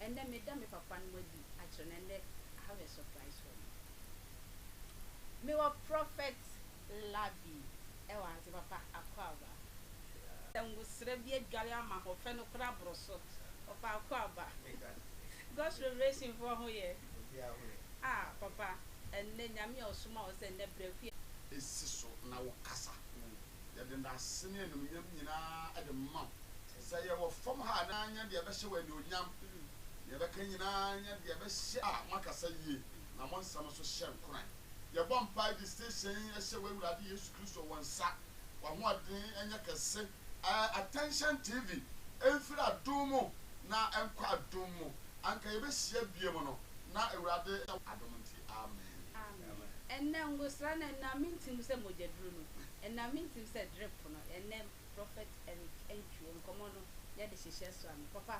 and then madam if papa no di actually and then I have a surprise for you. Me wa prophet Labi e wa ase papa akwaba ngo sere bi adware ama ho fe no kra broso papa akwaba God's revelation for who ye papa and then nyame osuma o se ne breku esiso na wo kasa ya de na sene no nyam nyina ade ma say ye wo fom ha na anya de be hye wani onyam ye be kan nyina anya de be hye makasa yie na mo nsam so hye nkran ye bom pa di station ye hye we wurade Yesu Kristo wonsa wa ho aden anya kase attention TV enfira domo na enkwa domo anka ye be hye biem no na ewurade adomonti amen amen and now go sran and na mintim se mojedru no and na mintim se drip no and then prophet Eric entry on common no ya de hihye so am papa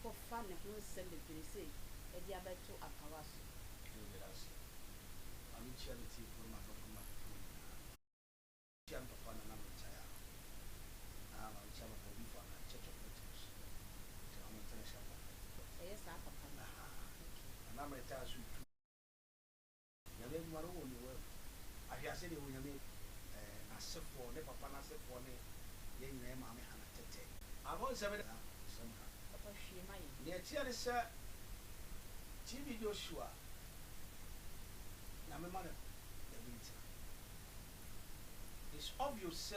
for fun no se be say e dia beto akawaso ami charity for my Chiam papa na na mchaya ami chama for before na church of Christ ami international yes papa na mchaya su yabe maro ni we ahiase de wonyame na sefo ne papa na sefo ne ye nyina ma me hana tete abon sebe papa hwie mai ne tia ne se TV Joshua na me man the winter it's obvious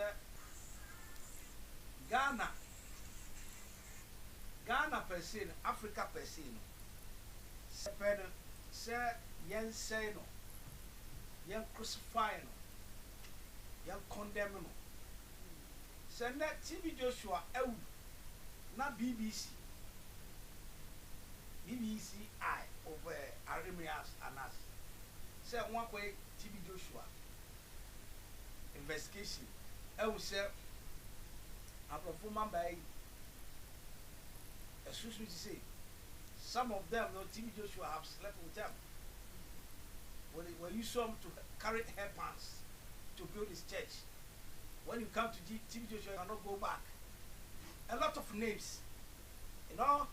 Ghana per se Africa per se no se yen say no yen crucify no yen condemn no se na TV Joshua ewu na BBC I over Arimias Anas say one way TV Joshua investigation ewu say a performer by excuse me to say some of them no TV Joshua have slept with them when you saw him to carry hair pants to build his church. When you come to TV Joshua, you cannot go back. A lot of names, you know.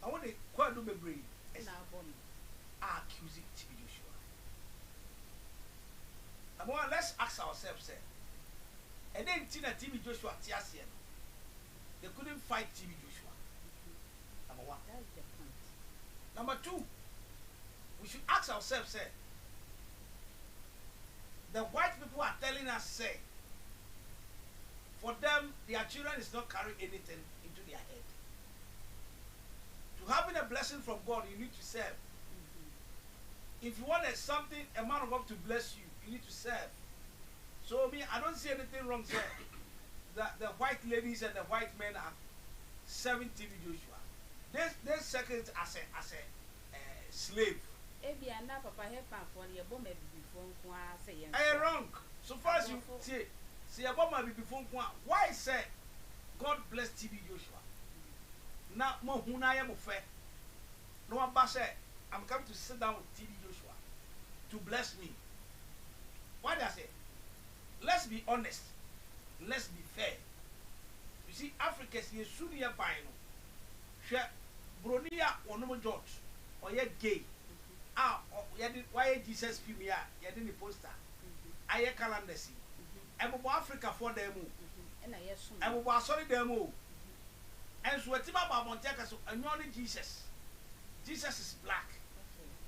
I want to quite do my brain. Accusing TV Joshua. And one, let's ask ourselves, and then TV Joshua, they couldn't fight TV Joshua. Number one. That's the point. Number two, we should ask ourselves, the white people are telling us, for them, their children is not carrying anything into their head. To having a blessing from God, you need to serve. If you wanted something, a man of God to bless you, you need to serve. So I don't see anything wrong there. The white ladies and the white men are serving TV Joshua. They second as a slave. Wrong. So far as you see about my before why say God bless TV Joshua? Now mo hunaya mo fe. No one say I'm coming to sit down with TV Joshua to bless me. Why do I say? Let's be honest. Let's be fair. You see, Africans ye sunia bino. She Bronia or no George or ye gay. Why Jesus film ya? You didn't poster. I hear calendar see. I'm Africa for them. I'm sorry them. And so what about Montecas and only Jesus? Jesus is black.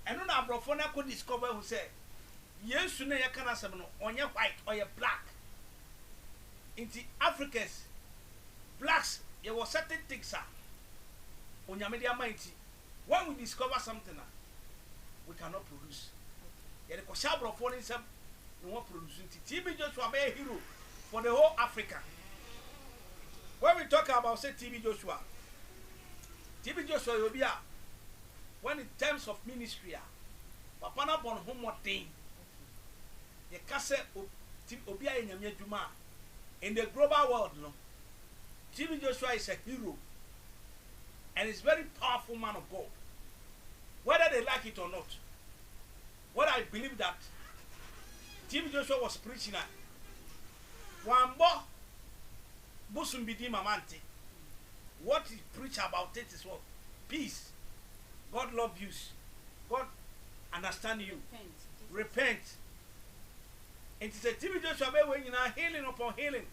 And on our brofona could discover who said, yes, sooner you can ask on your white or your black. In the Africans, blacks, there were certain things on your media mighty. When we discover something, we cannot produce. Yet the Koshabro for himself, no one producing TV Joshua be a hero for the whole Africa. When we talk about say TV Joshua will be when in terms of ministry, Papa na born home more thing. The kase obia enyame dwuma in the global world no. TV Joshua is a hero and is very powerful man of God. Whether they like it or not. What I believe that TV Joshua was preaching at Wambo Busumbidi Mamanti what he preach about it is what? Peace. God love you. God understand you. Repent. It is a TB Joshua when you are healing upon healing.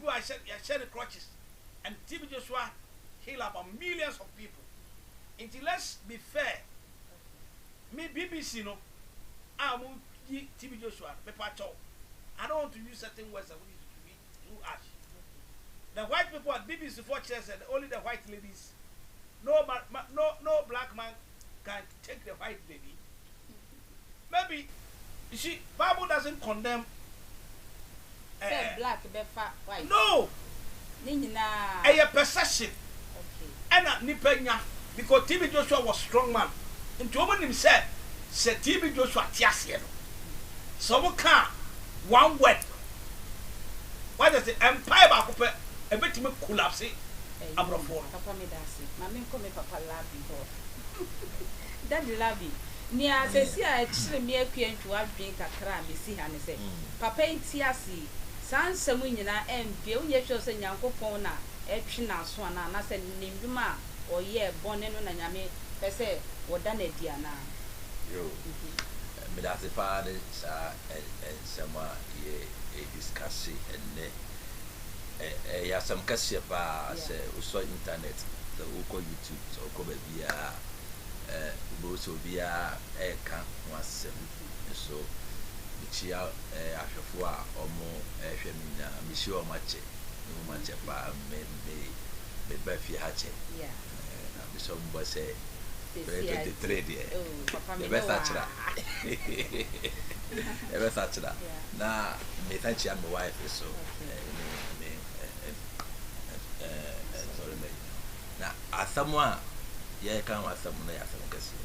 I share the crutches. And TB Joshua heal about millions of people. Until let's be fair. Me BBC no. I'm TB Joshua. I don't want to use certain words that we need to be too harsh. The white people at BBC 4 chairs said only the white ladies. No black man can take the white lady. Maybe, you see, Bible doesn't condemn. Black, white. No. A perception. Okay. And a nipenya because TB Joshua was strong man. And to woman himself said TB Joshua tiasieno. Some can one word. Why does it empire back a bit to collapse? Abrafo. Papa me dasi. Mami ko me papa labi ho. Daddy labi. Ni a sesi a chire me akua ntwu adwen kakra me si ha ne se. Papa nti ase. Sansam nyina empie onye hwe so Nyankopɔn na etwe na so ana na se nimduma oye bone no na nyame pese woda na dia na. Yo. Me dasi pa de sa sama ye discuss and ya some kasi pa se uso internet the uko YouTube so ko be bia bo so bia kan wasem so bichia ahwefo a omo hwe mi na mi shi o mache pa me ba fi ha che na mi so mbo se 23 dia e be sachira e be sachira na me tanchi am wife so na asamwa ye kan asamu na asamu kasi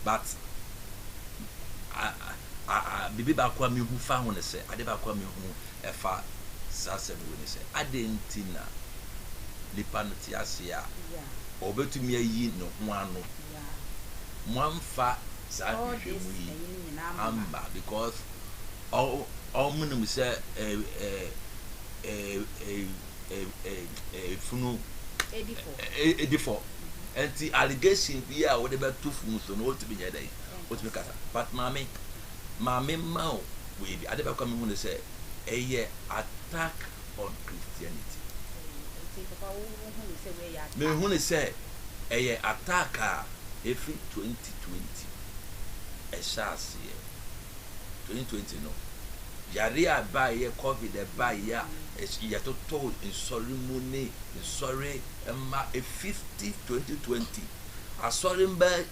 but bibi ba kwa mi hu fa ho ne se ade ba kwa mi hu e fa sasem wo ne se ade ntina lipa no ti ase a obetumi ayi no ho ano mwamfa sa hwehwemu yi amba because all munum se funu edifo enti allegation bi a wo de be to funu so no ultimate nya dai ultimate kasa but mama mao we bi ade be kwa me hu ne say attack on Christianity me hu ne say attack a every 2020 chance 2020 no yare aba ye covid aba ya ya to in ceremony in sorry ma 50 2020 asori mba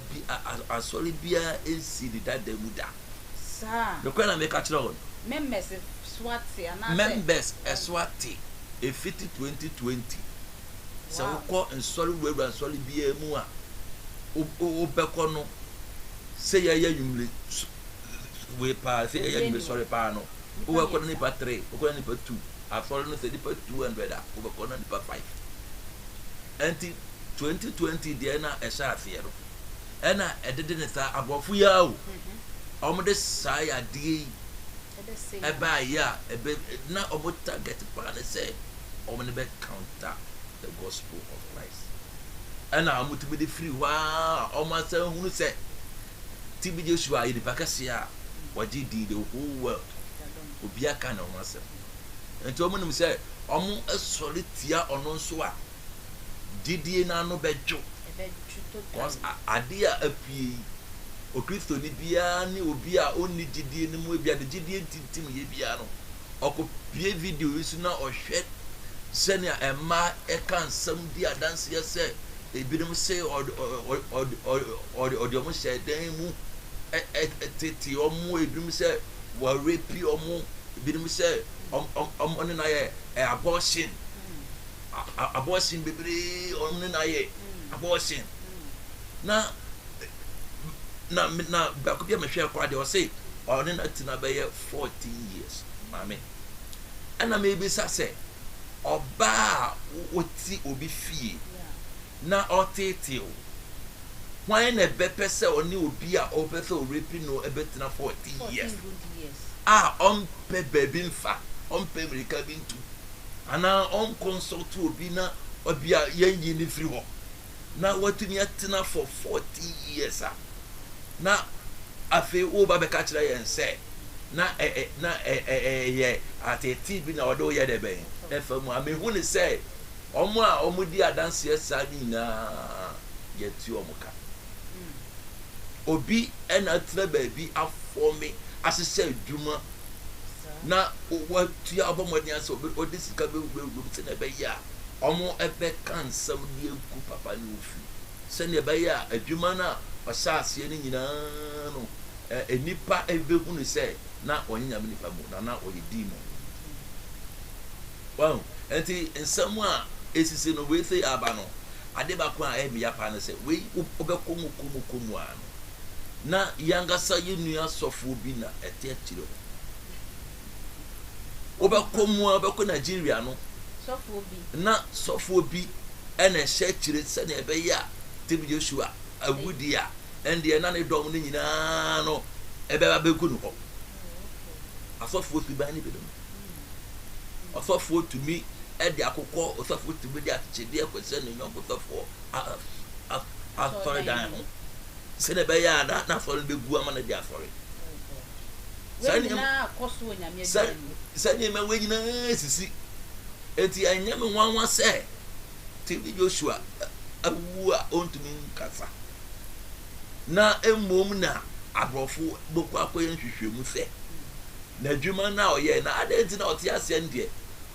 asori bia ensi that dem da sa the kwena make catch on members swati ana members swati 50 2020 so ko in sorry we sorry bia mu a o beko no say ya yumle we pa say ya yumle sorry pa no o ko ni pa 3 o ko ni pa 2 afọlọ no say di pa 200 a o ko na di pa 5 enti 2020 dia na esha afiero ena edede ne sa abofo ya o omde sa ya die eba ya ebe na omo target plan say omo ne be counter the gospel of Christ ena amutu be free wa omo say hunu say TB Joshua yi di pakase a waji di the whole world obi aka na omo asem enti omo nim say omo esori tia ono nso a didie na no bejo cause adia apie o Kristo ni bia ni obi a onni didie ni mu bia de didie tintim ye bia no okopie video isu na ohwe senia ema ekan sam di adanse ye se ebinim se odi omo se dan mu tete omo ebinim se wa rape omo ebinim se omo ni na ye abortion abortion bebre omo na ye abortion na bakopia me hwe kwa de o say oni na tina be 14 years mama ana maybe say oba oti obi fie na otete o why na be pese oni obi a o pese o rape no ebetina 14 years on pe baby mfa on pe America bintu ana on consult obi na obia yenyi ni free ho na watumi atena for 40 years na afi wo ba be ka kire yen se na ye ateti bi na odo ye de ben efa mu amehu ni se omo a omo di adanse esa ni na ye ti omo ka obi ena tra ba bi afomi asese adwuma na watu ya abomodi aso odi sika be se na be ya omo ebe kansam di eku papa ni ofi se na be ya adwuma na osase ni nyina no enipa ebe hu ni se na onyam nipa mu na oyedi mu wow enti nsam a esisi no we say aba no ade ba ko a emi ya pa no se we obekomu komu a na yangasa yenua sofo bi na ete akire obekomu a obeko Nigeria no sofo bi ena hye akire se na ebe ya Tim Joshua awudi a ende na ne dom ni nyina no ebe ba beku no ho asofo bi ba ni bi no asofo tumi edi akokọ osofo tumi di atchede ekwese ne nyom osofo afọrọ dan ho se ne be ya na afọrọ begu ama na di afọrọ na akoso onyame sani me we nyina sisi enti anya me nwanwa se Tim Joshua awu a ontumi nkasa na emom na abrofo bokwa akoye nhwehwemu se na adwuma na oye na adenti na ote ase ndie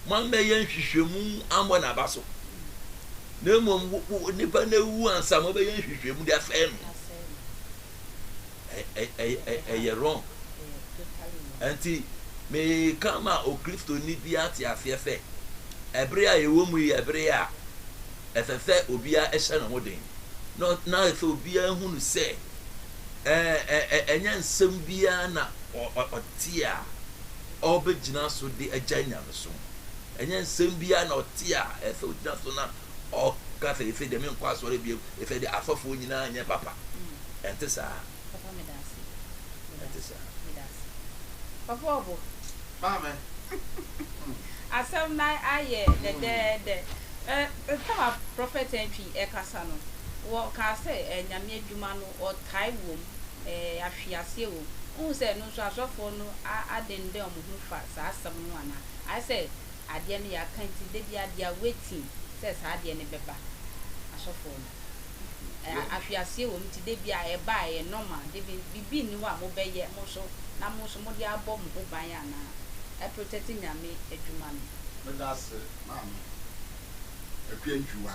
man me yen hwehwemu ambo na baso na emom nipa na wu ansa mo be yen hwehwemu dia fe no ye wrong anti me kama o Kristo ni bia ti afefe ebre a yewo mu ebre a efefe obia ehye no hoden no na efe obia hunu se enya nsem bia na otia obegina so de aganya no so enya nsem bia na otia efe ogina so na o ka fe efe de me nkwa so re bia efe de afafo nyina anya papa entesa papa me dance entesa papa obo mama asem na aye de tama prophet entry ekasa no wo ka se nyame adwuma no o kai wom ahwiase wo un se no so asofo no adende omuhu fa sa asem no ana I say ade ne ya kan ti de bia dia waiting se sa ade ne beba asofo no ahwiase wo ti de bia e ba ye normal de bibi ni wa mo beye mo so na mo so mo dia abom ho ban ya na e protect nyame adwuma no me that's mama ekwenjuwa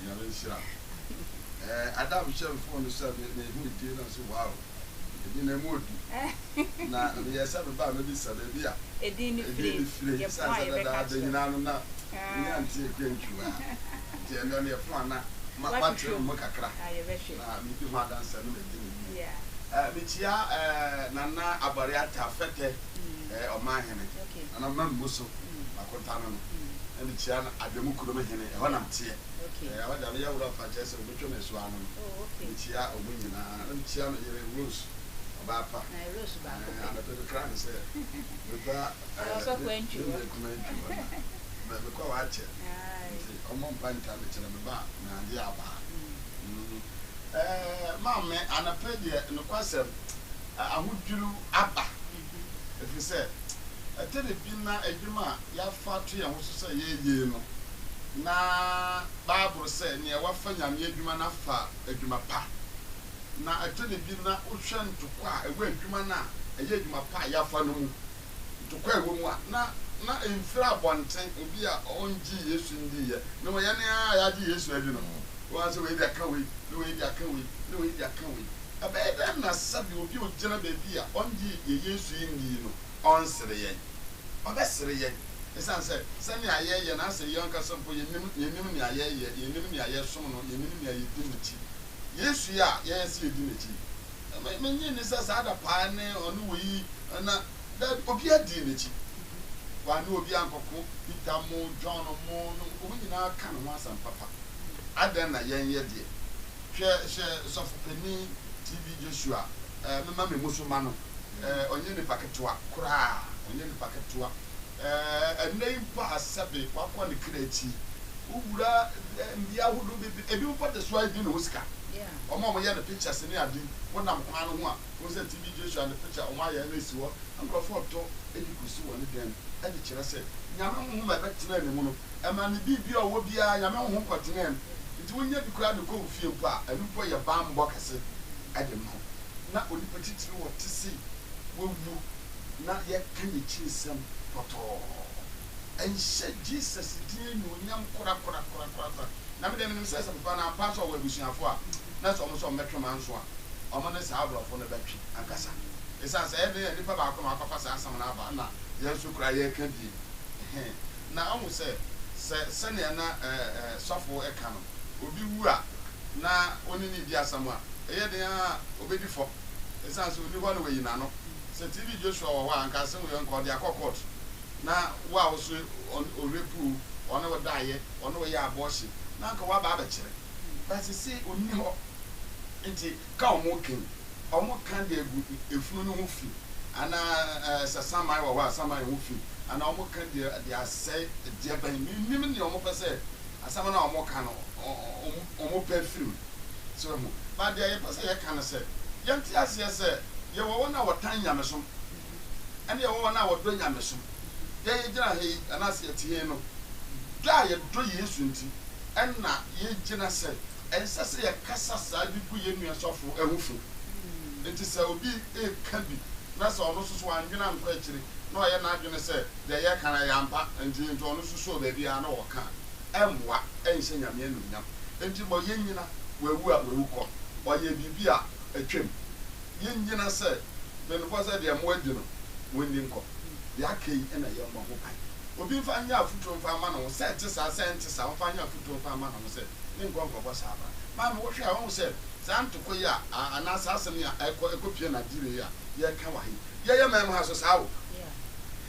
nyame nshira Adam share phone so na hu die na so wow edi na modu na ye sabe ba me bi sabe bia edi ni free ye sa da nyina no na ni anti ekwenjuwa je no ne plan na ma tire mo kakra na mi bi ho adansa no me di ni mi chia nana abare ata fete o ma hene ana ma muso akonta no and chia na ademu kuro me hene e ho nam tie wa da ya wura fa chese o betwe me so anu mi chia o munyina mi chia no yere rose ba pa na rose ba ko ana to kran se ba so kwenchu me ko wa che o mo panta me chele me ba na ndi aba mama anapede no kwasem ahuduru aba efi se atele bina adwuma ya fa to ya ho so ye no na Bible say ne wa fa nyame adwuma na fa adwuma pa na atele bina ohwe ntokwa ewe adwuma na eye adwuma pa ya fa no mu ntokwa ewo mu a na emfira bonten obi a onji Yesu ndi ye no mo ya ne ya di Yesu adi no wa so we dia kan we no we dia kan we abeda na sabi obi o gina bebi a onji Yesu ndi no onsere ye obesere ye esan se ni aye na se ye onka sampo yenim ni aye som no yenim ni aye di nti Yesu ya ye se di nti me nyi ni sa da pa ne onu wi na da obi adi nti wa ni obi ankoko Peter mo John mo no obi nyina ka no asam papa adan na yen ye de hwe sofopeni TV Joshua me ma me musuma no onye ni paketwa kura onye ni paketwa enei pa asabe kwakwa ni krechi wura mbia hodo bebe ebi mpo de so adi no usika omo mo ye the pictures ni adi wonam kwan no ho a wo se TV Joshua the picture o ma ye na esi wo ankrofo to edi kusi wo ne dem edi kire se nyame ho ma betina ne mu no e ma ne bibia owo bia nyame ho kwatena nti wonya bi kura de ko fie mpo a anu po ye bambo kase edi mo na oni petitiri wo tisi wo wu na ye kan ye chinsem poto ense Jesus din no nyam kura na me dem nim say papa na pastor we busuafo a na so mo so metro man so a omo ne sa abrofo ne betwi ankasa esa say e de nipa ba ko ma papa sa asam na aba na ye so kura ye ka bi na omo say se ne na sofo e ka no obi wu a na oni ni di asam a ye de a obedi fo esa so oni ho na we yina no se TV Joshua wa ankasa we nko de akokot na wa wo so orepu ono we daye ono we ya abortion na nka wa ba kire but see oni ho nti ka omo kan de egu efunu no ho fi ana sasamai wa samai ho fi ana omo kan de asai de ban nim ni omo pese asama na omo kan omo perfume so mo ba de ye pese ye kan se yanti ase ye wo na wotan nyamesom ene ye wo na wodo nyamesom ye gina he anase ye tie no da ye do Yesu nti enna ye gina se ensa se ye kasa sa bi ku ye nua sofo ehufu nti se obi e ka bi na se ono soso anwena nko akiri na ye na adwene se de ye kan ya mpa nti ono soso ba bia na wo ka emwa enhye nyame anu nyam nti mo ye nyina wawu a wawu ko oye bibia atwem ye nyina se benfo se de mo adi no wonni nko ya kai ena ye mo ho pai obi mfa nya afuto mfa ma no se tisa mfa nya afuto mfa ma no se ni ngongo bo saba ma me wo hwe a wo se santo ko ya anasa asem ya ekopie Nigeria ya ka wa he ye mem ha so sawo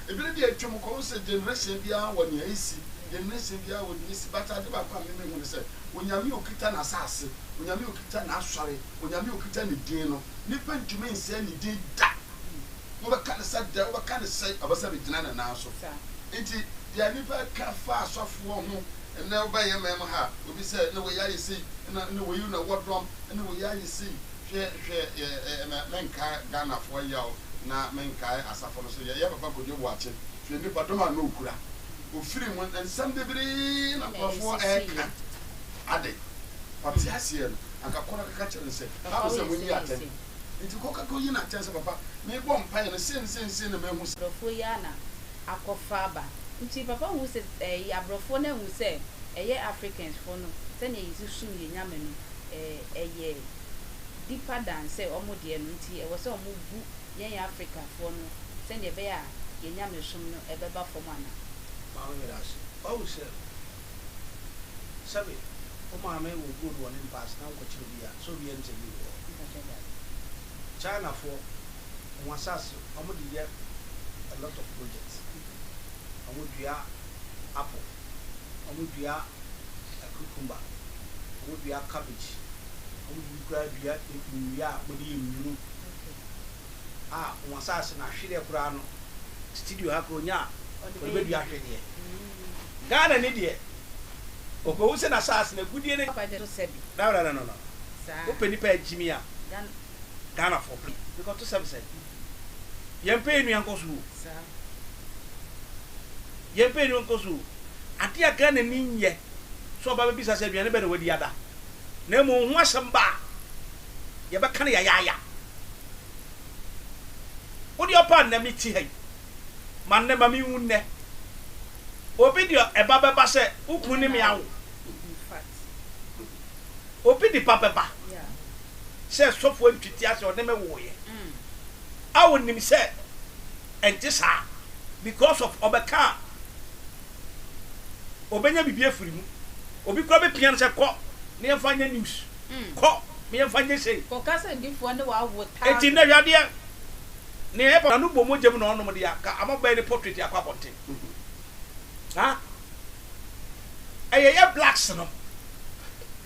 ebire de atwem ko se generation bia woni aisi generation bia woni isi bata de ba kwa me hu se onyame okita na asase onyame okita na asore onyame okita ne din no nipa ntumi nse ne din da wo ba kan sa da wo ba kan sai abasa be gina na so enti dia nipa ka fa asofo ho na wo ba ye mem ha obi se na wo ya yesi na wo yu na wodrom na wo ya yesi hwe menka Ghana fo yawo na menka asafo no so ye papa ko de wo ache hwe nipa doma na okura ofiri mu ensam debiri na kwafo eka ade pati asie no akakora kaka chere se ha se munyi aten nti koka ko yi na aten se papa me bo mpa ye no sen na mehu se brofo ya na akofa ba nti papa hu se ya brofo na hu se eye Africans fo no se na yisu sum ye nyame no eye deeper than say omo de no nti e wo se omo gu ye Africa fo no se na be ya ye nyame sum no e beba fo mo ana ma wo yerash o se sabe o ma me wo good one in past na ko chiri bia so bi ente bi wo China for wasas omo de ye a lot of projects omo dua apple omo dua cucumber omo dua cabbage omo dua dua mo de yuru wasas na hwere kura no studio ha kro nya o be dua hwede Ghana ni de o se na sas na gudie ne no o peni pa jimi a Ghana for because to some said yem pay nu yankosu yem pay nu yankosu ade a Ghana ni nye so ba bisa se aduane be na wadi ada na mo hu asem ba ye be kan ya odi opa na mi ti hai man na ma mi wunne obi dio eba beba se ukun ni mi awo obi di papa ba se sofo ntwiti ase o ne me wo ye awo nim se enti sa because of obeka obenya bibie afiri mu obi kura be pian se ko ne yefanya news ko me yefanya sei ko kasa ndifo ne wa wo ta enti na hwade ne e pa no bomo gem no no de aka amaba ne portrait akwa bonte ha eye blacks no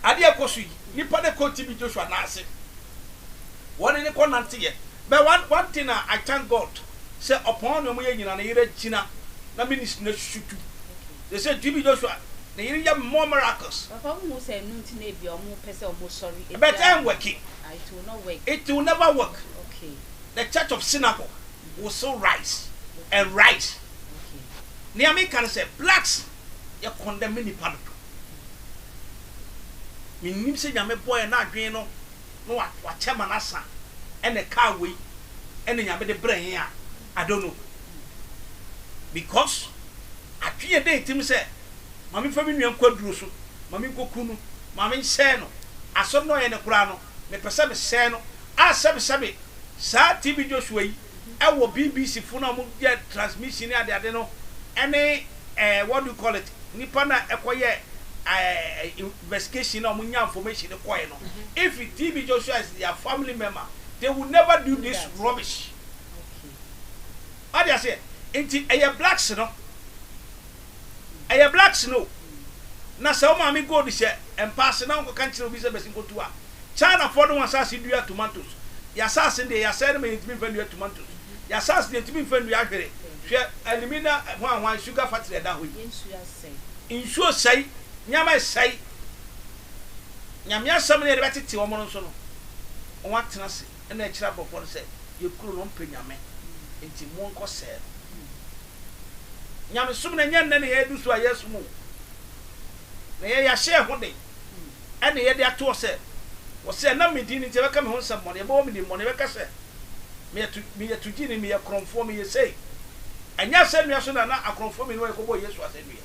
ade akosu yi nipa de ko TV Joshua na ase one ne ko nante ye but one thing I thank God say upon no mo ye nyina na yere china na ministry na shutu they say TV Joshua na yiri ya more miracles. Papa mo say no nti na ebi omo pese omo sorry. But I'm working. It will not work. It will never work. Okay. The church of Singapore will still rise and rise. Okay. Niami can say blacks you condemn me nipa. Me nim say nyame boy na adwen no wa chairman asa and the car way and nyame de brain here. I don't know. Because adwen dey tim say mami fa mi nwan kwaduro so mami kokunu mami nse no aso no ye ne kura no me pese me se no a sebe sa TV Joshua yi e wo BBC fu na mo get transmission ni ade no any what do you call it nipa na ekoye investigation na mo nya information e koye no if TV Joshua is their family member they will never do this rubbish. Okay. What do you say? Inti blacks no blacks no na se o ma me go di se pass na ko kan kire obi se besin ko tu a China for no asase dua tomatoes ya asase de ya se me ntimi fa dua tomatoes ya asase de ntimi fa dua ahwere hwe alumina hwan sugar factory da ho insuo sai nyama sai nyamia sam ne de betete wo mo no so no o watena se na ekira bofo no se ye kuro no mpanyame enti mo nko se nyame sum na nyen na ne ye du so ayesu mu na ye ya share ho de ene ye de ato se wo se na me di ni te beka me ho nsam mo ne bo me di mo ne beka se me ya tuji ni me ya kronfo me ye sei anya se nua so na akronfo me no ye ko bo yesu asenua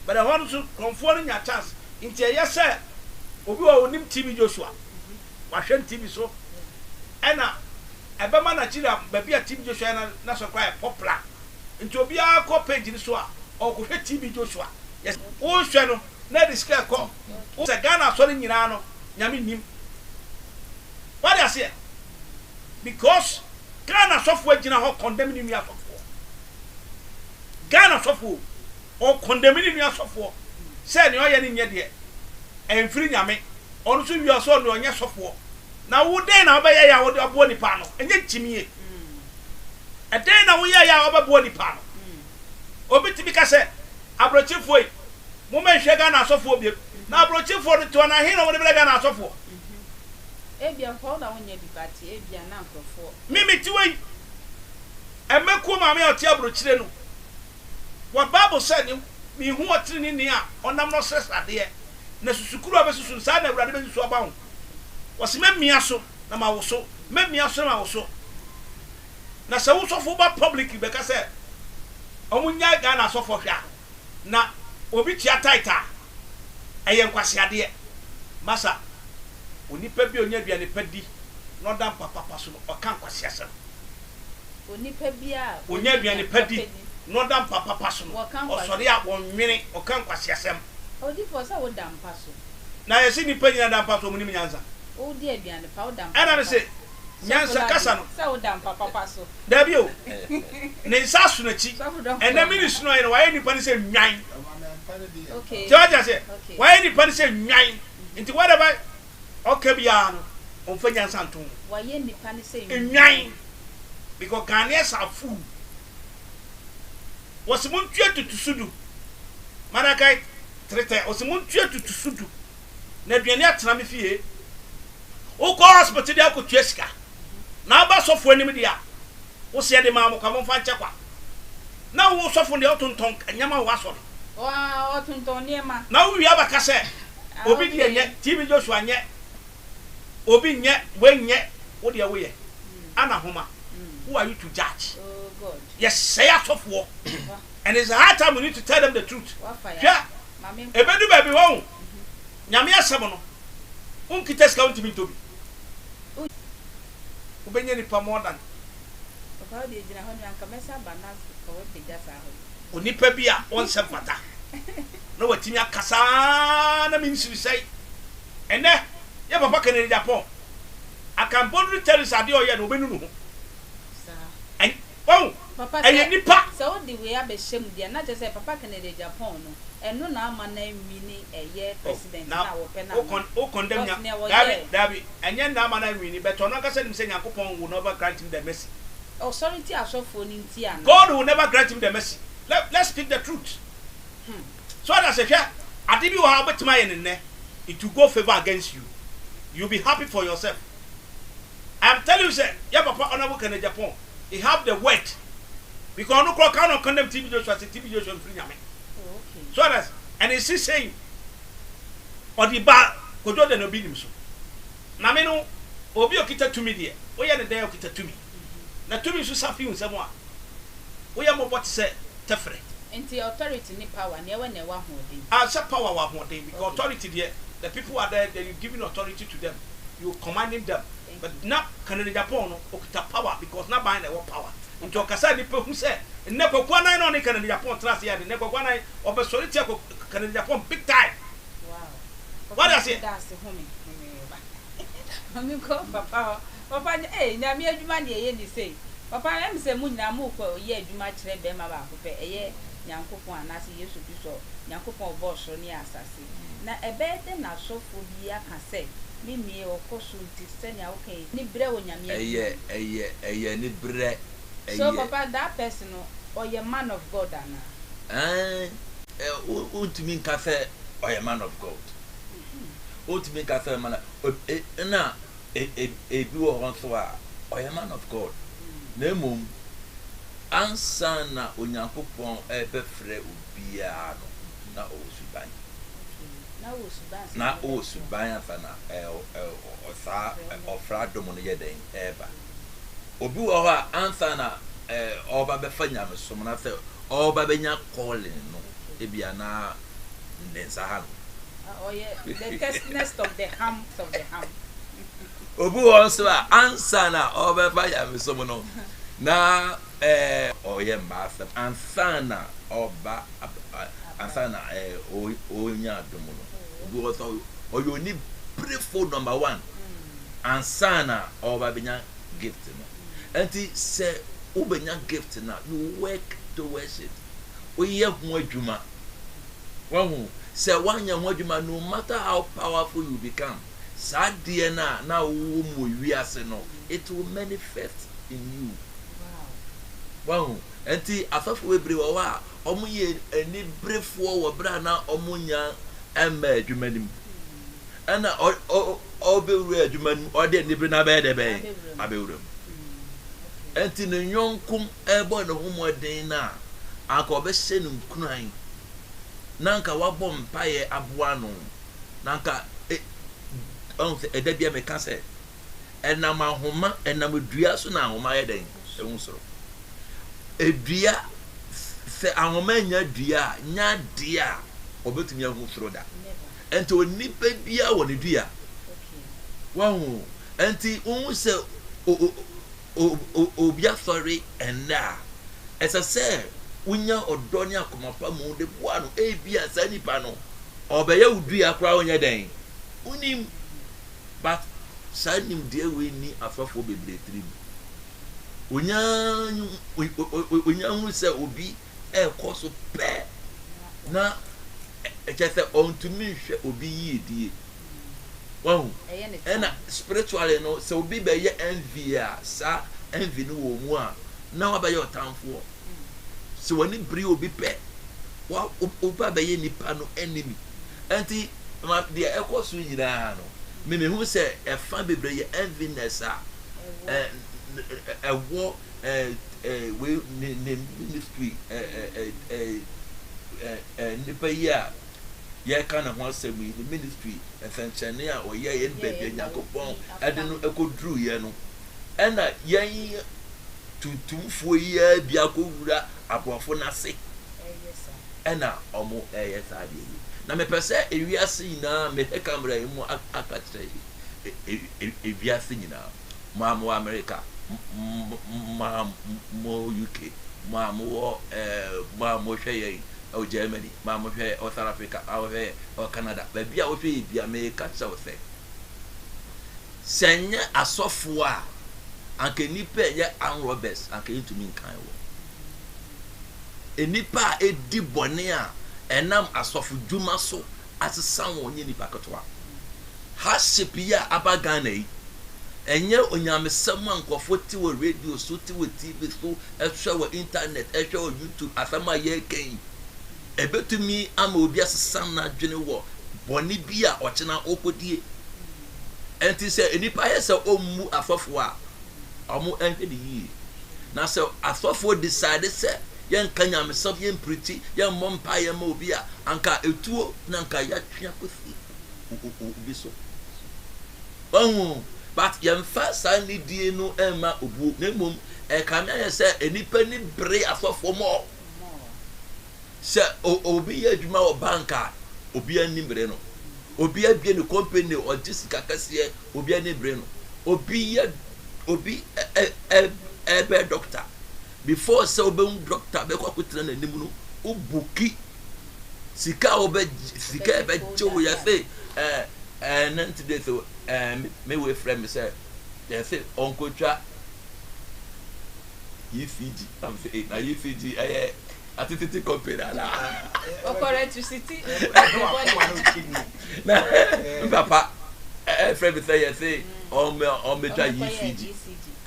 but I want to kronfo no nya chance nti ye se obi wa onim TV Joshua wa hwe TV so ena ebema na chira ba bia TV Joshua na so kwa popular nti obi a ko page ni so a o ko hwe TV Joshua yes o hwe no na display ko o se Ghana so ni nyina no nyame nim what do you say because Ghana so fo agina ho condemn ni nua so fo Ghana so fo o condemn ni nua so fo se ne o ye ni nye de enfiri nyame onu so wi so no onye so fo na wo den na oba ya wo de obo nipa no enye chimie den na wo ya oba bo nipa no obi tibi ka se abrochifo yi mo ma hwe Ghana asofo bi na abrochifo de to na he na wo de Ghana asofo ebia ko na wonye bi party ebia na nkrofo mimi tiwe emeku ma me oti abrochire no what Bible said mi hu otiri ni a onam no sesade na susukuru abesusu sa na awurade besusu aba ho wose memia so na ma wo so memia so na ma wo so na se wo sofo ba public be ka se omunya Ghana sofo hwa na obi tia taita eye nkwasiade masa onipa bi onya bia ne padi no dam papa so o kan kwasiase onipa bia onya bia ne padi no dam papa so o sori a wonwene o kan kwasiase odi for sa wo dam paso na yesi ni padi na dam paso munim nyanza o di bia ne pa wo dam ana me se nyansa kasa no sa wo dam papa so da bi o ne sa su na chi ena ministry no ye no waye nipa ni se nwan okay jaja se waye nipa ni se nwan nti whatever okay bia no on fa nyansa nton waye nipa ni se nwan because Ghanaians are fool wasimun tue tutusudu manakai trete wasimun tue tutusudu na aduane atena me fie o ko hospital dia ko tue sika na ba sofo anim dia wo se de ma mo kwa mo fa nchekwa na wo sofo dia otonton nyama wo aso wa otonton niema na wo wi abaka se obi dia nye TV Joshua nye obi nye we nye wo dia wo ye ana homa who are you to judge? Oh God. Yes, say a sofo and it's a hard time we need to tell them the truth yeah ebedu baby won nyame asem no unkite ska untimi tobi ubenye ni pa more than papa de gina ho nyanka mesa bana ko we pega sa ho onipa bia on se fata no watimi akasa na ministry say ene ye papa Kennedy Japan akan bodu tell us ade oye no obenu no sa en wow papa ene nipa so the way abeshem dia na just say papa Kennedy Japan no eno na ama na wini eye president na wo pe na o condemn nya dabi enye na ama na wini but ono ka say nim say Yakobon will never grant him the mercy authority asofo ni nti ana God will never grant him the mercy let's speak the truth so that say ade bi wɔ ha betima yɛ ne it will go favor against you. You'll be happy for yourself. I am telling you, sir, yeah, Papa Honorable Kennedy Japan, he have the word. Because no clock cannot condemn TV Joshua, TV Joshua free yame. Okay. So that's, and he's saying, or the bar, could do the obedience. So. Na me no, obi okita to me there. Oya the day okita to me. Na to me so safi un semwa. Oya mo what say tefre. Enti authority ni power na ewe na wa hoden. Say power wa hoden because authority there, the people are there, you giving authority to them. You commanding them. But now Canada Japan no okita power because na buy na power. Nti okasa ni pe hu say ne kwakwa nan no ne Canada Japan trust ya ne kwakwa nan obesori tie Canada Japan big time. Wow. What does it? That's the homie. Mami ko papa. Papa na me adwuma ne ye ni say. Papa em say mu nyina mu ko ye adwuma kire be ma ba ko pe eye Nyankopon anase Yesu Kristo Nyankopon bo so ne asase. Na ebe de na sofo bi aka say me me okoso nti se ne awoke ni bre wo nyame eye ni bre. So papa that person or your man of God ana. Ultimate nka say or your man of God. Ultimate nka say man na bi wo hon so a or your man of God. Na mum ansa na Onyankopon ebefre obia no na osuban. Na osuban afa na osa ofra dom no yeden eba. Obi wo ho a ansa na oba befa nyame som na se oba benya calling no ebia na ndensa ha no. The testness of the ham of the ham. Obi wo so a ansa na oba befa nyame som no na oye mbasa ansa na oba ansa na onya dom no obi wo so oyo ni prayful number 1 ansa na oba benya gift no. Enti say ubenya gift na you work towards it. Oye ho adwuma. Wahu say wanya ho adwuma no matter how powerful you become. Sadie na wo mu wiase no it will manifest in you. Wow. Wahu enti afafo webre wo wa omuye ani brefo wo bra na omunya emma adwuma nim. Ana obewure adwuma nim ode ni bre na be de be abewure. Enti ne nyonkum ebo ne homoden na anka obehye ne nkunan nanka wabọ mpaye aboa no nanka edabia meka se enam ahoma enam dua so na ahoma ye den ehusoro edua se ahoma nya dua nya dia obetumi ehusoro da enti onipa bia wo ne dua wahu enti unhu se obia sorry enda esa se unya odoni akomapa mu de boa no ebia sa nipa no obeye udua kra onye den unim but sa nim de we ni afafo bebre trim unya hu se obi ekoso pe na ekese ontumi hwe obi yidie wow ena spiritually no se obi be ye envy a sa envy no wo mu a na wa be ye otamfo se wani bri obi pe wa oba be ye nipa no enemy enti ma de ekoso nyina no me hu se e fa bebre ye enviness a wo we ministry nipa ya ye kana ho asemi the ministry efenchene a oye ye bebe nyakopon ade no ekodru ye no ena yen tutumfo ye bia kowura abofo nase ena omo yesa de na me pese ewiase nyina me he camera mu akatre ewiase nyina mo America mo UK mo hweye o Germany mo hweye o South Africa o Canada ba bia o hweye bia me ka tsa o se senye asofo a anke nipa ye an Roberts anke ntumi nkan wo enipa edi bone a enam asofo dwuma so asesa won nye nipa kotwa hardship ya abagana yi enye onyamesam ankofo ti wo radio so ti wo TV so ehwe wo internet ehwe wo YouTube afama ye kan ebetumi ama obi asesa na dwene wo bɔne bi a ɔkyena okodie enti sɛ enipa yɛ sɛ ɔmmu afɔfo a ɔmo ɛnhwɛ de yie na sɛ afɔfo decide sɛ yɛn ka nyamesɛm yɛn piriti yɛn mmɔ mpa yɛn ma obi a anka etuo na anka yɛatwea kosi obi so but yɛmfa saa nidie no ɛma obuo na mmom ɛkame ayɛ sɛ enipa ni bere afɔfo mɔ sɛ obi yɛ adwuma wɔ bank a obi ani bere no obi abie ne company ɔgye sika kɛseɛ obi ani bere no obi ɛbɛ doctor before sɛ ɔbɛhu doctor bɛkɔ akɔtena n'anim no obuki sika ɛbɛgye wo yɛsɛ nanti de so mewe frɛ me sɛ yɛsɛ ɔnkɔtwa ECG na ECG ɛyɛ atititi company ala okore to city na papa frɛ me sɛ yɛsɛ ɔmɛtwa ECG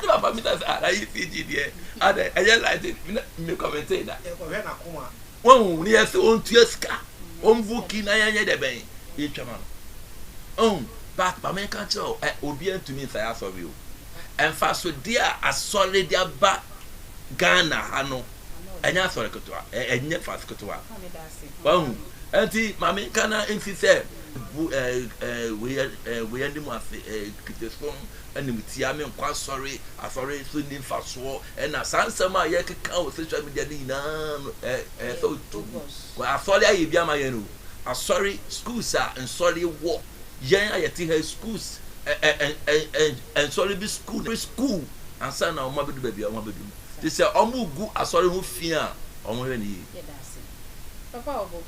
na papa mi ta sɛ ara ECG deɛ ada ɛyɛ like me commentate da wɔn ni yɛsɛ ɔntua sika ɔnvuki na yɛnyɛ dɛ bɛn yɛtwa ma no but mama ka kyerɛ obi antumi nsa yɛ asɔre o ɛmfa so deɛ a asɔre de aba Ghana ha no ɛnyɛ asɔre ketewa ɛnyɛ fast ketewa wɔn ɛnti mama ka na nsi sɛ we anim ase kitesom ɛnim tia me nkwa asɔre so ni mfa soɔ ɛna saa nsɛm a yɛkeka wɔ social media ne nyinaa no sɛ otu asɔre ayɛ bi ama yɛn no asɔre schools a nsɔre wɔ yɛn a yɛte ha schools nsɔre bi school ansa na ɔmo abɛdu baabi a ɔmo abɛdu mu te sɛ ɔmo gu asɔre ho fi a ɔmo hwɛ ne yie. Papa obo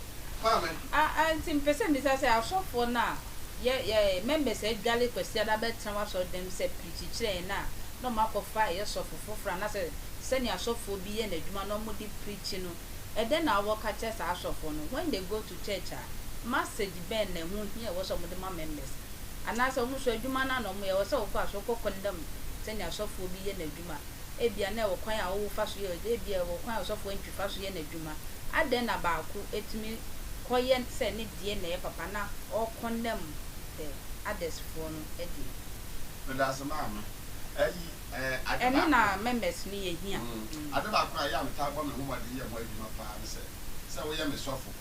nti mpɛsɛ mbisa sɛ asɔfoɔ no a yɛ members adwale kwasi da bɛtena wasɔ dem sɛ preach na ɔmo akɔfa ɛyɛ sɔfo foforɔ anasɛ sɛnea asɔfoɔ bi yɛ n'adwuma na ɔmo de preach no ɛdɛn na wɔka kyerɛ saa asɔfoɔ no when they go to church a message bɛn na ɛho hia ɛwɔ sɛ ɔmo de ma members anasɛ ɔmo so adwuma na ɔmo yɛ wɔ sɛ wɔkɔ asɔkɔ kɔndam sɛnea asɔfoɔ bi yɛ n'adwuma ebia na ɛwɔ kwan a wɔwɔ fa so yɛ ebia ɛwɔ kwan a asɔfoɔ ntwi fa so yɛ n'adwuma adɛn na baako etumi kɔyɛ sɛ ne deɛ na ɛyɛ papa na ɔkɔndam the others for no ɛdi. Ndasɛ maama ɛyi ɛno na members ni yɛ hia. Ade baako a yɛ a meta bɔ me ho mɔde yɛ mo adwuma paa ne sɛ woyɛ me sɔfo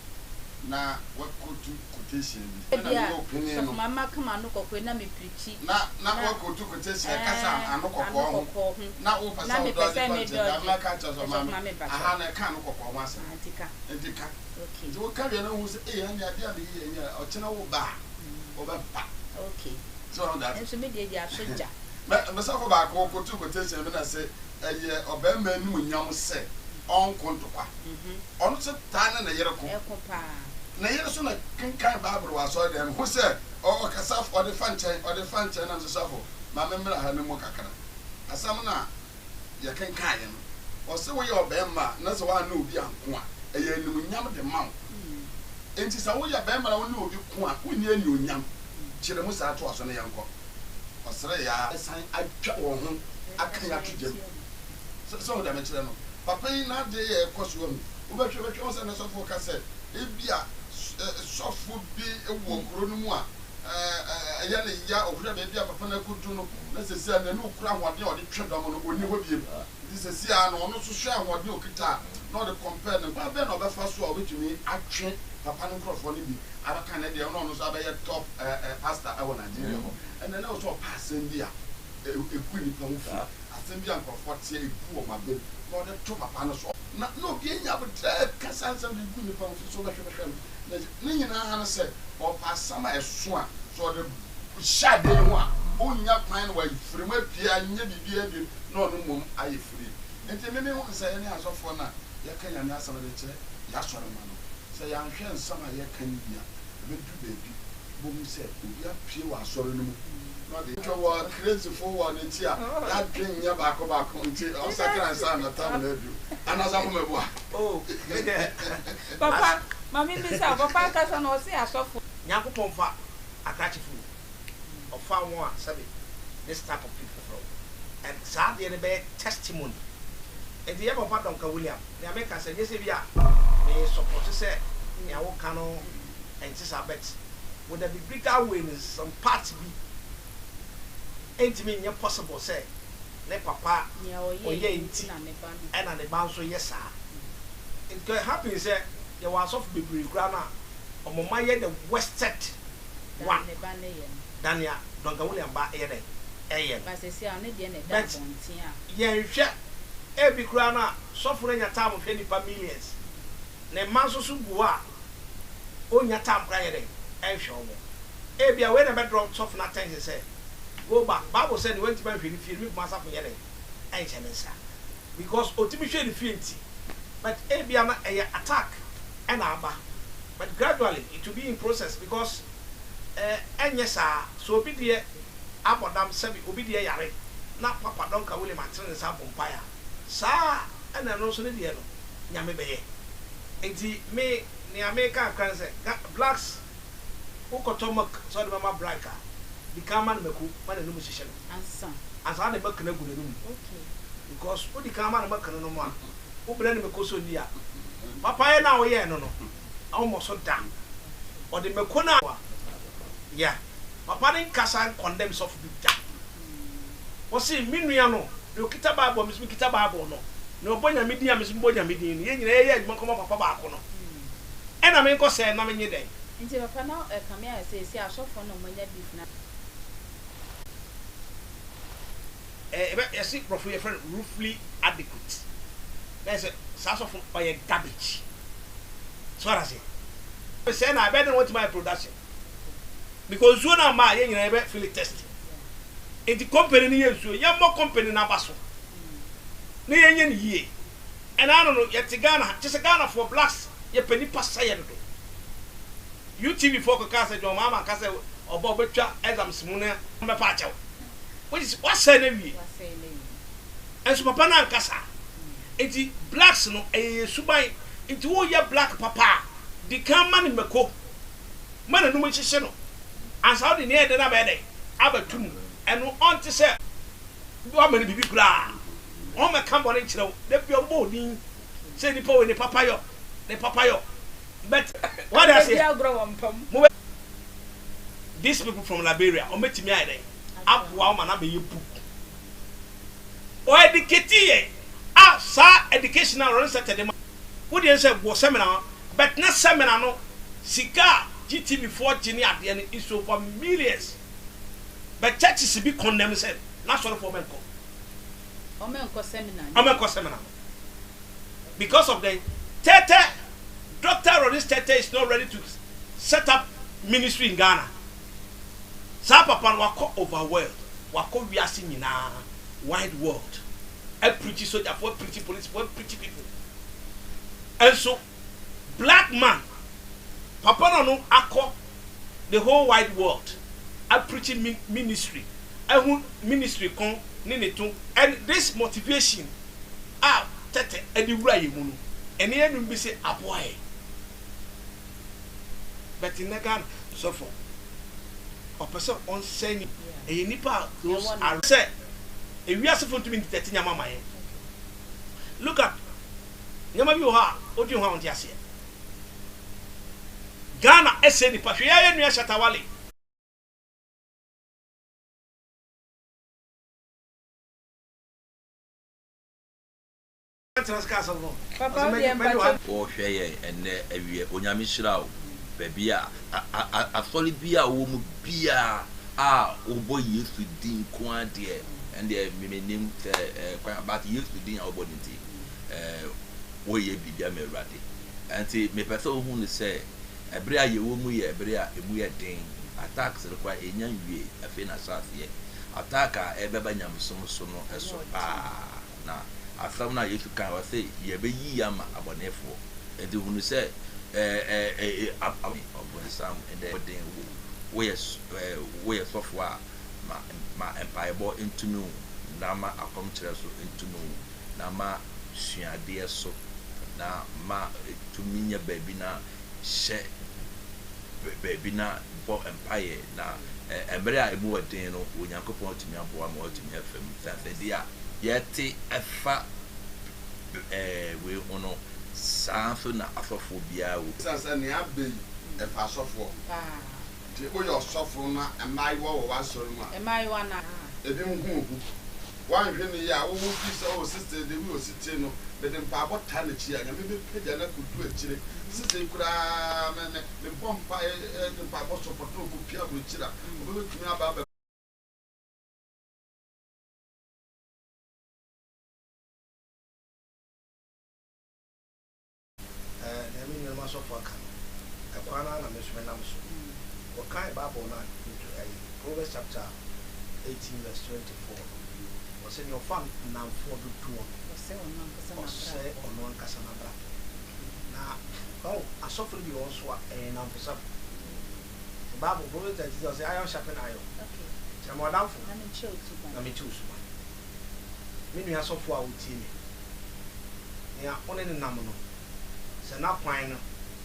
na wakotu quotation bi na me opinion no mama kama no kokwe na me preach na wakotu quotation kasa ano kokɔ ho na wo pasa wo do de content na ka cha so mama aha na ka no kokɔ ho asa antika okay wo ka bia na hu se anya ade ade yɛ nya ɔkyena wo ba wo ba pa okay so that nso me de dia soja me sa ko ba ko kotu quotation me na se ɛyɛ ɔbɛma anim nyam sɛ ɔnkontokwa ɔno se ta na yere ko na yere so na kankan Bible wa so dem ho se ɔkasa ɔde fa nkyɛn na nsosafo ma memra ha ne mo kakra asam na yɛ kankan yɛ no ɔse wo yɛ ɔbɛma na se wa na obi anko a ɛyɛ anim nyam de ma wo enti sa wo yɛ bɛma na wo ne obi ko a wo ni ani onyam kyerɛ mu saa to aso ne yɛnkɔ ɔsere ya san atwa wo ho aka ya to gyam so wo da me kyerɛ no papa yi na de yɛ kɔso mu wo bɛhwɛ wo sɛ ne sɔfo ka sɛ ebia sɔfo bi ewo nkuro no mu a ɛyɛ ne ya ohura baabi a papa na kudu no na sɛsia na ne okura ahoɔden a ɔde twɛ dɔm no ɔni hɔ biem nti sɛsia na ɔno nso hwɛ ahoɔden okita na ɔde compare ne ba bɛɛ na ɔbɛfa so a ɔbɛtumi atwe papa no nkurɔfoɔ no bi abɛka ne deɛ ɔno nso abɛyɛ top pastor ɛwɔ Nigeria hɔ ɛnna na ɔsɔ ɔpa asɛm bi a egu nipa ho fi asɛm bi a nkurɔfoɔ teɛ egu wɔ ma bɛm na ɔde to papa no so na obi enya abotire kasa nsɛm de gu nipa ho fi so bɛhwɛ no ne nyinaa ha no sɛ ɔpa asɛm a ɛso a so ɔde hyɛ adeɛ ho a ɔnya kwan no wafiri mu apie anyɛ biribi abi na ɔno mmom ayɛ firi nti meme ho sɛ ɛne asɔfoɔ no a yɛka nyame asɛm de kyerɛ yɛasɔre ma no sɛ yɛanhwɛ nsɛm a yɛka no bia ɛbɛdu baabi bomu sɛ obi apue wɔ asɔre no mu na ɔde twɛ wɔ crazyfo wɔ ne nti a yɛadwe nyɛ baako nti ɔsakra nsa na tam no adu anasa komabu a papa mami bi sa papa kasa na ɔse asɔfo Nyankopɔn fa atachifo ɔfa wɔn a sɛbe this type of people from and saa deɛ no bɛyɛ testimony nti yɛ papa Dɔnka William na meka sɛ nyɛ sɛ bi a me support sɛ ya wo ka no enti sabet with the bigger way in some parts be enti me nye possible say ne papa oye enti and the ban so yes sir it can happen say there was of bebre kra na omoma ye the wasted one Dania Donka William ba eye ba se se ane de ne da bontin a ye hwe e bi kra na soforo nya time hwe nipa millions ne manso so bua onya time kra ye de e hwe omo e bia we na be drop soft na ten say go back Bible said when to ban hwe ni fie mi masa fo ye de e nche ne sa because otimi hwe ni fie nti but e bia na e attack and aba but gradually it will be in process because enye sa so obi de abodam sebi obi de yare na papa Donka William atene sa bompaya sa ena no so ne de no nyame beye enti me ni America kan say blacks who kotomak so de mama blacker the kaman meku man no mushishe no ansa de mek na gu na no okay because o di kaman mek no mo a o bere ne meko so ni a papa ye na wo ye no no almost so down or the mekona yeah papa nin kasa condemns of the o si minua no no kita bible mi kita bible no no bonya media mi bonya media ni ye nyina ye adwuma komo papa ba ko no e na me nko se na me nye den nti papa na kame a se asofo no monya beef na you see prof your friend roughly adequate there's a asofo or garbage so what I say we say na I better want my production because you na ma ye nyina be feel test in the company ni yesu ya mo company na baso na ye nye ni yie and I don't know yet Ghana just Ghana for blacks ye pani pasa ye do UTV for ka say jo mama ka say obo betwa exams mu na me pa achew which is what say na wi and so papa na nkasa enti blacks no subai enti wo ye black papa di kan man meko man no mo hihye no ansa de ne de na be de abatum eno on te say do amani bibi kura on me kan bone kire de bi ombo ni say ni po ni papa yo but what I say these people from Liberia o metimi ide apwa o mana be yepu o educate ye sa educational run Saturday wo de say go seminar but na seminar no sika GTV4 gini ade no is over millions but churches be condemn said na sorry for men ko seminar because of the Tete Dr. Rodis Tete is not ready to set up ministry in Ghana. Sa papa wako overworld, wako wiase nyina wide world. I preach soldier, for preach police, for preach people. And so black man papa no akọ the whole wide world. I preach ministry. I ministry kon ni netu and this motivation Tete edi wura yemu no. Ene enum bi say aboy. But in Ghana so for a person on saying a nipa those are say if we are supposed to be 13 yama my look at yama bi ha odi ho anti ase Ghana ese nipa hwe ya nua Shatawale papa we mba o hwe ye enne awie onyame hyira o bebia afoli bia wo mu bia obo Yesu din ko ade and the memenim but Yesu din a obo nti wo ye bibia me urade anti me pese ohun ni say ebre a ye wo mu ye ebre a emu ye din attacks require enya wie afi na sase ye attack a ebeba nyamsom so no eso na afam na Yesu kan wa say ye be yi ama abonefo enti hunu say upon some and then we software ma empire ball into no nama akomchere so into no nama suade so na ma to minya baby na she baby na for empire na emre a emu wadin no onyankopon otumi aboa ma otumi afam sase dia yeti efa we ono saa nso na asɔfo biara wɔ sɛ ne abɛ ɛfa asɔfoɔ nti woyɛ ɔsɔfo na mmaayewa wɔ w'asɔre mu a mmaayewa na ebi hu wanhwɛ ne yɛ a wowo fi sɛ wo sister de wi ositie no mede mpaabɔ ta n'akyi a nyame bɛpagya no akodu akyire sister koraa mebɔ mpaabɔ sɔpɔtɔ ɔkɔpia aborɔkyiri a wobɛbɛtumi aba Proverbs chapter 18 verse 24. Was in your fun now for the two or say on one Casanabra. Now, oh, I suffer you also and I'm for some. The Bible proves that Jesus say iron sharpen iron. Okay. So more down for let me choose one. Maybe I saw for our team. Yeah, only the number. So now pine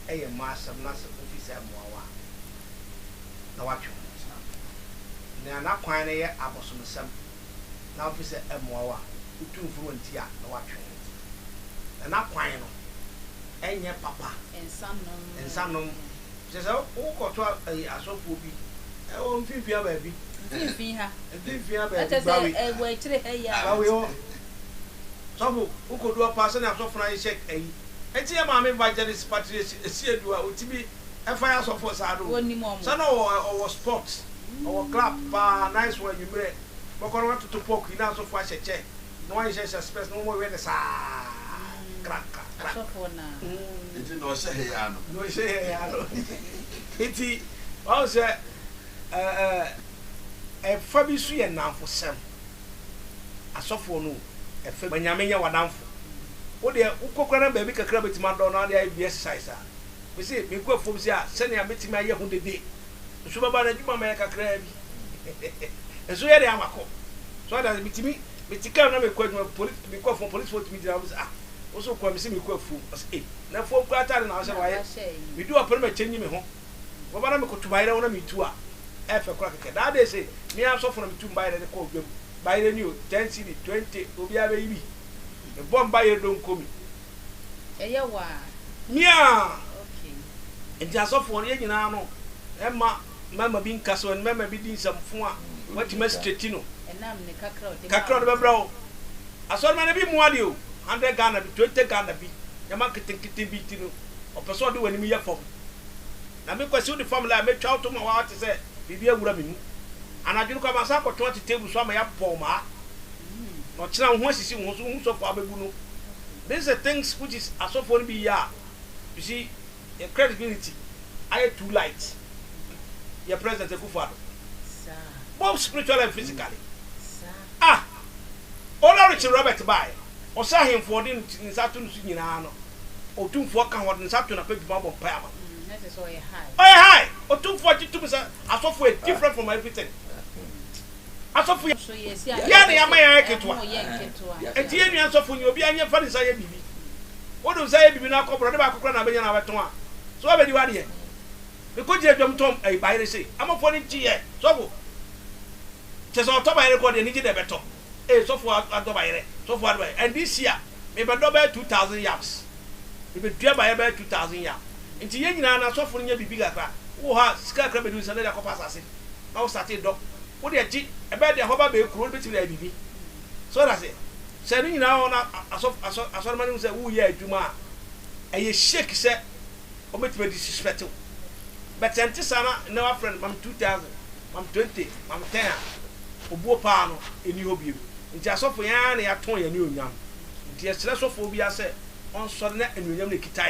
a master master officer more. Now what you na na kwan na ye abosomsam na ofi se emowa utumfuru ntia na watwe na kwan no enye papa ensanom je se wo koto asofo bi e wo mfimfia ba bi mfimfia ba bi bawe e wo akire he ya bawe ho sobo wo kodo pa se na asofo na ye check ayi enti e ma me evangelist patrice esiedu a otimi e fa asofo sa do so no o sports our club nice one you made but I want to poke you now so far check no one is space no more when the crack it no say ya no say ya it also e fa bi su ye nan for sem asofo no e fa banyame nya wadanfo wo de ukokora na ba bi kakra betima do na de be exercise a we say me go fo bi say se na betima ye hu dede so baba na djuma me kakra bi enso ye de amako so that bitika na me kwaduma police me kwa from police vote me dira ah wo so kwa me se me kwa fu na fo kwa ta na so wa ye me do apere me chenyi me ho baba na me kotu bayre wona me tu a e fe kwa keke da de say me am so for na me tu bayre de ko dwam bayre ni o 10 cd 20 obi aba yi bi e bom bayre don komi eye wa mia okay e so for ye nyina no e mama bin kaso en mama bi din samfo a wati mastretino enam ne kakra de bebra asor ma na bi muade o 100 Ghana bi 20 Ghana bi nyama kete bi tino o person de wani mi ya fom na me kwasi o de family a me twa auto ma wa te se bibia wura me mu anadwunu kwa masa ko to table so ma ya bom ma no kira ho asisi ho so for abebu no these are things which is asofo bi ya you see your credibility I too light your president Akufo-Addo both spiritually and physically Ola Richard Robert Baye o sa him for din nsatu nsu nyina no otumfo ka ho nsatu na peduma bom pa ama that is why high otumfo titum sa asofo different from everything asofo so yes ya na yama ya ketwa enti enu asofo nyi obi anya fa nsa ya bibi wodo sa ya bibi na akobro de ba akokra na benya na beton a so obedi wade because je dwom tom ai bayre say amafo ni tie so bo cheso to bayre ko de ni je de beto so for ado bayre so for ado and this year me be do by 2000 yams me be dua bayre by 2000 yam nti ye nyina na so for nya bibi gakra wo ha ska kra be du sale da ko pass ase na wo start do wo de ji e be de ho ba be kuro be ti la bibi so that say ni nyina ho na aso mani say wo ye adwuma e ye shake say o be ti be disrespect. But Santisana, no friend, mam 2000, mam 20, mam 10, Obo Pano, in your view. In Jasophiana, I told you, Yam. The Stresophobia said, on Sodnet and William Kitai.